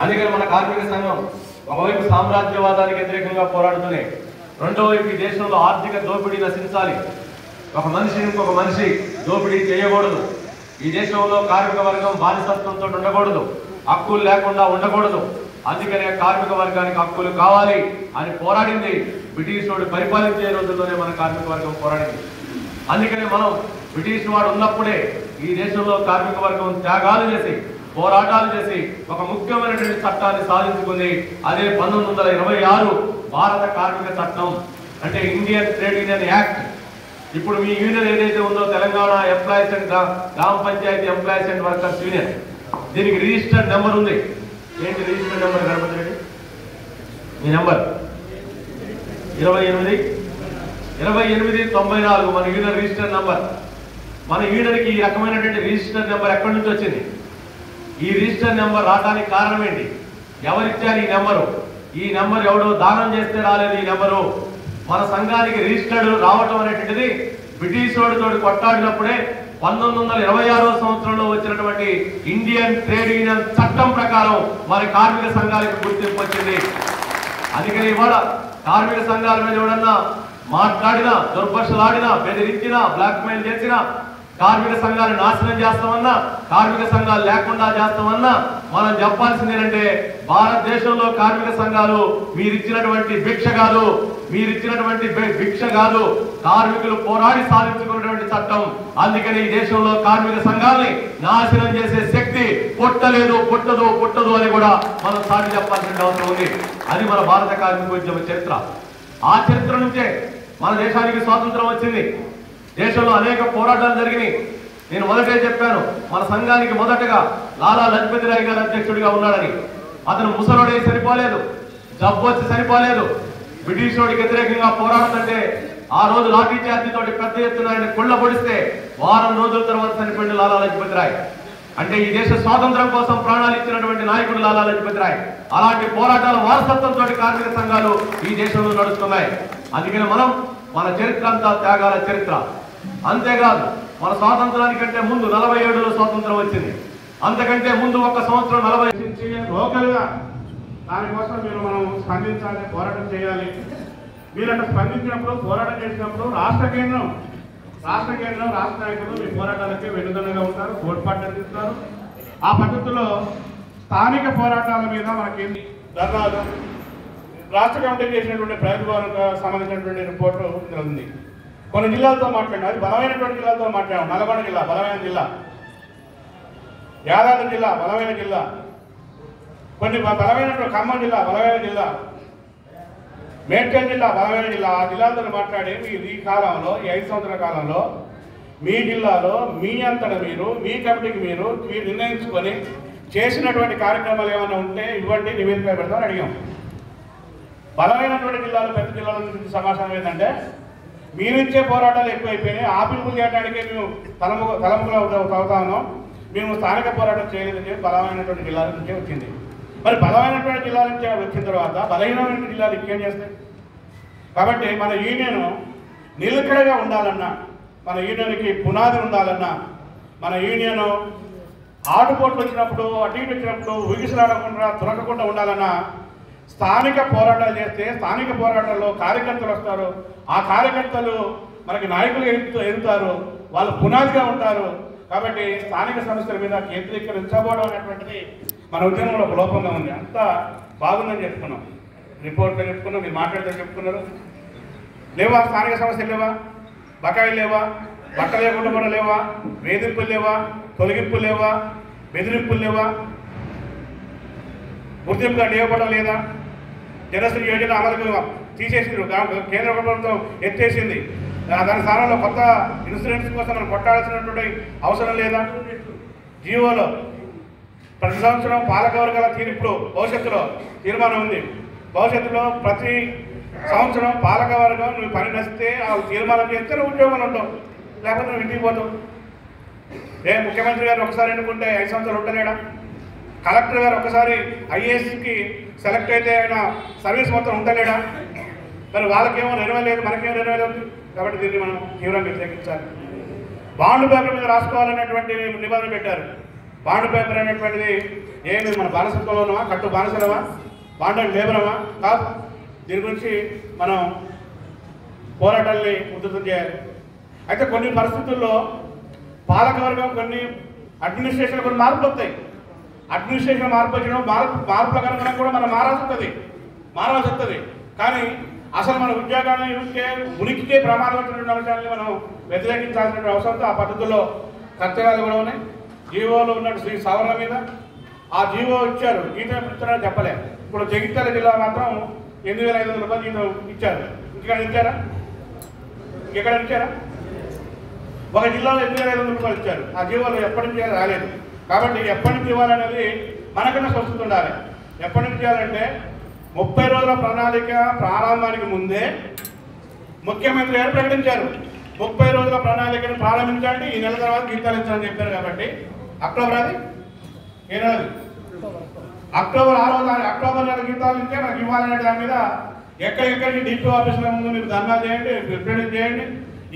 అందుకని మన కార్మిక సంఘం ఒకవైపు సామ్రాజ్యవాదానికి వ్యతిరేకంగా పోరాడుతూనే రెండో వైపు ఈ దేశంలో ఆర్థిక దోపిడీ నశించాలి. ఒక మనిషి ఇంకొక మనిషి దోపిడీ చేయకూడదు. ఈ దేశంలో కార్మిక వర్గం బానిసత్వంతో ఉండకూడదు, హక్కులు లేకుండా ఉండకూడదు. అందుకనే కార్మిక వర్గానికి హక్కులు కావాలి అని పోరాడింది బ్రిటిష్ వాడు పరిపాలించే రోజుల్లోనే మన కార్మిక వర్గం పోరాడింది. అందుకనే మనం బ్రిటిష్ వాడు ఉన్నప్పుడే ఈ దేశంలో కార్మిక వర్గం త్యాగాలు చేసి పోరాటాలు చేసి ఒక ముఖ్యమైనటువంటి చట్టాన్ని సాధించుకుంది. అదే 1926 భారత కార్మిక చట్టం, అంటే ఇండియన్ ట్రేడ్ యూనియన్ యాక్ట్. ఇప్పుడు మీ యూనియన్ ఏదైతే ఉందో తెలంగాణ ఎంప్లాయీస్ అండ్ గ్రామ panchayat employees and workers union, దీనికి రిజిస్టర్డ్ నెంబర్ ఉంది. ఏంటి రిజిస్టర్డ్ నెంబర్ గణపతి రెడ్డి? మీ నెంబర్ 2894 మన యూనియన్ రిజిస్టర్ నెంబర్. మన యూనియన్కి ఈ రకమైనటువంటి రిజిస్టర్ నెంబర్ ఎక్కడి నుంచి వచ్చింది? ఈ రిజిస్టర్ నెంబర్ రావడానికి కారణం ఏంటి? ఎవరిచ్చారు ఈ నెంబరు? ఈ నెంబర్ ఎవడో దానం చేస్తే రాలేదు ఈ నెంబరు. మన సంఘానికి రిజిస్టర్డ్ రావటం అనేటువంటిది బ్రిటిష్ వాడితో కొట్టాడినప్పుడే 1926వ సంవత్సరంలో వచ్చినటువంటి ఇండియన్ ట్రేడ్ యూనియన్ చట్టం ప్రకారం మరి కార్మిక సంఘాలకు గుర్తింపు వచ్చింది. అందుకని ఇవాళ కార్మిక సంఘాల మీద ఎవడన్నా మాట్లాడినా, దుర్భాషలాడినా, బెదిరించినా, బ్లాక్మెయిల్ చేసినా, కార్మిక సంఘాలు నాశనం చేస్తామన్నా, కార్మిక సంఘాలు లేకుండా చేస్తామన్నా మనం చెప్పాల్సింది ఏంటంటే భారతదేశంలో కార్మిక సంఘాలు మీరిచ్చినటువంటి భిక్ష కాదు, కార్మికులు పోరాడి సాధించుకున్నటువంటి చట్టం. అందుకని ఈ దేశంలో కార్మిక సంఘాలని నాశనం చేసే శక్తి పుట్టదు అని కూడా మనం సాటి చెప్పాల్సిన అవసరం ఉంది. అది మన భారత కార్మిక ఉద్యమ చరిత్ర. ఆ చరిత్ర నుంచే మన దేశానికి స్వాతంత్రం వచ్చింది. దేశంలో అనేక పోరాటాలు జరిగినాయి. నేను మొదటే చెప్పాను, మన సంఘానికి మొదటగా లాలా లజపతి రాయ్ గారు అధ్యక్షుడిగా ఉన్నాడని. అతను ముసలోడే సరిపోలేదు, జబ్బు వచ్చి సరిపోలేదు. బ్రిటిష్ వాడికి వ్యతిరేకంగా పోరాడుతుంటే ఆ రోజు లాఠీ చార్జీతో పెద్ద ఎత్తున ఆయన కుళ్ళ పొడిస్తే వారం రోజుల తర్వాత చనిపోయింది లాలా లజపతి రాయ్. అంటే ఈ దేశ స్వాతంత్రం కోసం ప్రాణాలు ఇచ్చినటువంటి నాయకుడు లాలా లజపతి రాయ్. అలాంటి పోరాటాల వారసత్వంతో కార్మిక సంఘాలు ఈ దేశంలో నడుస్తున్నాయి. అందుకని మన చరిత్ర అంతా త్యాగాల చరిత్ర. అంతేకాదు మన స్వాతంత్రానికంటే ముందు 47లో స్వాతంత్రం వచ్చింది. అంతకంటే ముందు ఒక సంవత్సరం 40 లోకల్గా దానికోసం మనం స్పందించాలి, పోరాటం చేయాలి. మీరు అట్లా స్పందించినప్పుడు, పోరాటం చేసినప్పుడు రాష్ట్ర కేంద్రం రాష్ట్ర నాయకులు మీ పోరాటాలకి వెన్నుదన్నుగా ఉంటారు, తోడ్పాటు అందిస్తారు. ఆ పద్ధతిలో స్థానిక పోరాటాల మీద మనకేంటి ధర్నాలు, రాష్ట్ర కమిటీ చేసినటువంటి ప్రభుత్వానికి సంబంధించినటువంటి రిపోర్టు ఇందులో ఉంది. కొన్ని జిల్లాలతో మాట్లాడినా, అది బలమైనటువంటి జిల్లాలతో మాట్లాడాం. నల్గొండ జిల్లా బలమైన జిల్లా, యాదాద్రి జిల్లా బలమైన జిల్లా, కొన్ని బలమైనటువంటి ఖమ్మం జిల్లా బలమైన జిల్లా, మేడ్చల్ జిల్లా బలమైన జిల్లా. ఆ జిల్లాలతో మాట్లాడి మీరు ఈ కాలంలో, ఈ 5 సంవత్సరాల కాలంలో మీ జిల్లాలో మీ అంతటా మీరు, మీ కమిటీకి మీరు నిర్ణయించుకొని చేసినటువంటి కార్యక్రమాలు ఏమైనా ఉంటే ఇవ్వండి, నివేదిక పెడతామని అడిగాం. బలమైనటువంటి జిల్లాలు, పెద్ద జిల్లాల నుంచి సమాచారం ఏంటంటే మీరు ఇచ్చే పోరాటాలు ఎక్కువైపోయినాయి, ఆ పిలుపులు చేయడానికే మేము తలములో అవుతా ఉన్నాం, మేము స్థానిక పోరాటం చేయలేదని చెప్పి బలమైనటువంటి జిల్లాల నుంచే వచ్చింది. మరి బలమైనటువంటి జిల్లాల నుంచి వచ్చిన తర్వాత బలహీనమైనటువంటి జిల్లాలు ఇంకేం చేస్తాయి? కాబట్టి మన యూనియన్ నిలకడగా ఉండాలన్నా, మన యూనియన్కి పునాది ఉండాలన్నా, మన యూనియన్ ఆటుపోట్లు వచ్చినప్పుడు, అటు ఇటు వచ్చినప్పుడు ఊగిసలాడకుండా దొరకకుండా ఉండాలన్నా స్థానిక పోరాటాలు చేస్తే, స్థానిక పోరాటాల్లో కార్యకర్తలు వస్తారు. ఆ కార్యకర్తలు మనకి నాయకులు ఎదుగుతారు, వాళ్ళు పునాదిగా ఉంటారు. కాబట్టి స్థానిక సమస్యల మీద కేంద్రీకరించబోవడం అనేటువంటిది మన ఉద్యమంలో ఒక లోపంగా ఉంది. అంతా బాగుందని చెప్పుకున్నాం, రిపోర్ట్లో చెప్పుకున్నాం, మీరు మాట్లాడితే చెప్పుకున్నారు. లేవా స్థానిక సమస్యలు? లేవా బకాయిలు? లేవా బట్ట లేకుండా కూడా? లేవా వేధింపులు? లేవా తొలగింపులు? లేవా బెదిరింపులు? లేవా గుర్తింపుగా లేవడం లేదా? జనశ్రీ యోజన అమలుకు తీసేసింది, కేంద్ర ప్రభుత్వం ఎత్తేసింది. దాని స్థానంలో కొత్త ఇన్సూరెన్స్ కోసం మనం కొట్టాల్సినటువంటి అవసరం లేదా? జీవోలో ప్రతి సంవత్సరం పాలకవర్గాల ఇప్పుడు భవిష్యత్తులో తీర్మానం ఉంది. భవిష్యత్తులో ప్రతి సంవత్సరం పాలకవర్గం నువ్వు పని నచ్చితే వాళ్ళు తీర్మానం చేస్తే నువ్వు ఉద్యోగాలు ఉంటావు, లేకపోతే నువ్వు ఇంటికి పోతావు. ముఖ్యమంత్రి గారు ఒకసారి ఎన్నుకుంటే 5 సంవత్సరాలు ఉండలేడా? కలెక్టర్ గారు ఒకసారి ఐఏఎస్కి సెలెక్ట్ అయితే ఆయన సర్వీస్ మొత్తం ఉండలేడా? మరి వాళ్ళకేమో నెరవేరలేదు, మనకేమో నెరవేరలేదు. కాబట్టి దీన్ని మనం తీవ్రంగా వ్యతిరేకించాలి. బాండ్ పేపర్ మీద రాసుకోవాలనేటువంటి నిబంధన పెట్టారు. బాండ్ పేపర్ అనేటువంటిది ఏంటి, మన బానిసత్వంలో ఉన్నామా, కట్టు బానిసలమా, బాండ్ అండ్ లేబరమా? కాదు. దీని గురించి మనం పోరాటాన్ని ఉధృతం చేయాలి. అయితే కొన్ని పరిస్థితుల్లో పాలకవర్గం కొన్ని అడ్మినిస్ట్రేషన్ కొన్ని మార్పులు వస్తాయి. అడ్మినిస్ట్రేషన్ మార్పు వచ్చిన మార్పుల కనుక కూడా మనం మారాల్సి వస్తుంది. కానీ అసలు మన ఉద్యోగాన్ని ఉనికికే ప్రమాదం వచ్చినటువంటి అంశాలని మనం వ్యతిరేకించాల్సిన అవసరంతో ఆ పద్ధతుల్లో కర్తవ్యాలు కూడా ఉన్నాయి. జీవోలో ఉన్నట్టు శ్రీ సవరణ మీద ఆ జీవో ఇచ్చారు, జీతం ఇస్తారని చెప్పలేదు. ఇప్పుడు జగిత్యాల జిల్లా మాత్రం 8,500 రూపాయలు జీతం ఇచ్చారు. ఇంటికాడ ఇచ్చారా? ఎక్కడ ఇచ్చారా? ఒక జిల్లాలో 8,500 రూపాయలు ఇచ్చారు. ఆ జీవోలు ఎప్పటి నుంచి రాలేదు. కాబట్టి ఎప్పటి నుంచి ఇవ్వాలనేది మనకన్నా స్పష్టత ఉండాలి. ఎప్పటి నుంచి ఇవ్వాలంటే 30 రోజుల ప్రణాళిక ప్రారంభానికి ముందే ముఖ్యమంత్రి గారు ప్రకటించారు. 30 రోజుల ప్రణాళికను ప్రారంభించండి, ఈ నెల తర్వాత జీతాలు ఇచ్చారని చెప్పారు. కాబట్టి అక్టోబర్ అది ఏ నెల? అక్టోబర్ 6వ తారీఖు అక్టోబర్ నెల జీతాలు ఇస్తే మనకు ఇవ్వాలనే దాని మీద ఎక్కడెక్కడికి డిపో ఆఫీసుల ముందు మీరు ధర్నాలు చేయండి, రిప్రజెంట్ చేయండి,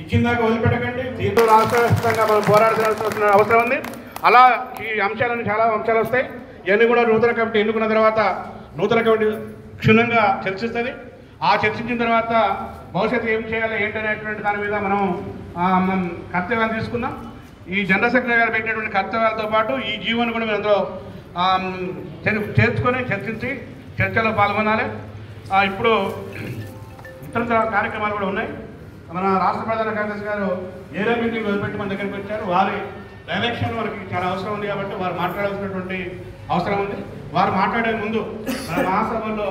ఇచ్చిన దాకా వదిలిపెట్టకండి. దీంతో రాష్ట్ర వ్యాప్తంగా మనం పోరాడాల్సిన అవసరం ఉంది. అలా ఈ అంశాలను చాలా అంశాలు వస్తాయి. ఇవన్నీ కూడా నూతన కమిటీ ఎన్నుకున్న తర్వాత నూతన కమిటీ క్షుణ్ణంగా చర్చిస్తుంది. ఆ చర్చించిన తర్వాత భవిష్యత్తు ఏం చేయాలి ఏంటనేటువంటి దాని మీద మనం కర్తవ్యాలు తీసుకుందాం. ఈ జనరల్ సెక్రటరీ గారు పెట్టినటువంటి కర్తవ్యాలతో పాటు ఈ జీవోను కూడా మీరు అందులో చేర్చుకొని చర్చించి చర్చలో పాల్గొనాలి. ఇప్పుడు ఇతర కార్యక్రమాలు కూడా ఉన్నాయి. మన రాష్ట్ర ప్రధాన కార్యదర్శి గారు ఏరియా మీటింగ్ వదిలిపెట్టి మన దగ్గరికి వచ్చారు. వారి డైరెక్షన్ మనకి చాలా అవసరం ఉంది కాబట్టి వారు మాట్లాడాల్సినటువంటి అవసరం ఉంది. వారు మాట్లాడే ముందు మన మహాసభల్లో